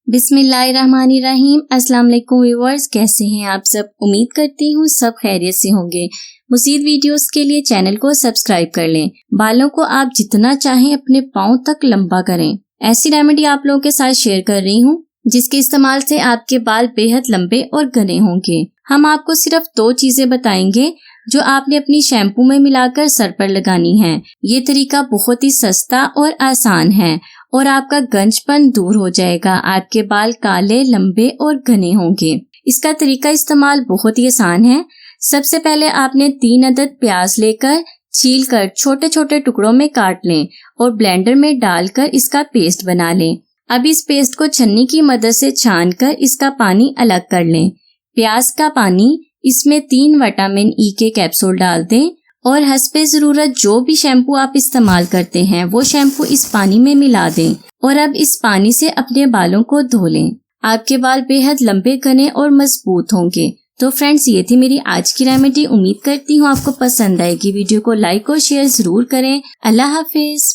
बिस्मिल्लाहिर्रहमानिर्रहीम। अस्सलाम वालेकुम व्यूअर्स, कैसे हैं आप सब। उम्मीद करती हूँ सब खैरियत से होंगे। मज़ीद वीडियोस के लिए चैनल को सब्सक्राइब कर लें। बालों को आप जितना चाहें अपने पाँव तक लंबा करें, ऐसी रेमेडी आप लोगों के साथ शेयर कर रही हूँ जिसके इस्तेमाल से आपके बाल बेहद लंबे और घने होंगे। हम आपको सिर्फ 2 चीजें बताएंगे जो आपने अपनी शैम्पू में मिलाकर सर पर लगानी है। ये तरीका बहुत ही सस्ता और आसान है और आपका गंजपन दूर हो जाएगा। आपके बाल काले, लंबे और घने होंगे। इसका तरीका इस्तेमाल बहुत ही आसान है। सबसे पहले आपने 3 अदद प्याज लेकर छीलकर छोटे छोटे टुकड़ों में काट लें और ब्लेंडर में डालकर इसका पेस्ट बना लें। अब इस पेस्ट को छन्नी की मदद से छानकर इसका पानी अलग कर लें। प्याज का पानी, इसमें 3 विटामिन ई के कैप्सूल डाल दें और हस्बे ज़रूरत जो भी शैम्पू आप इस्तेमाल करते हैं वो शैम्पू इस पानी में मिला दें और अब इस पानी से अपने बालों को धो लें। आपके बाल बेहद लंबे, घने और मजबूत होंगे। तो फ्रेंड्स, ये थी मेरी आज की रेमेडी। उम्मीद करती हूँ आपको पसंद आएगी। वीडियो को लाइक और शेयर जरूर करें। अल्लाह हाफिज।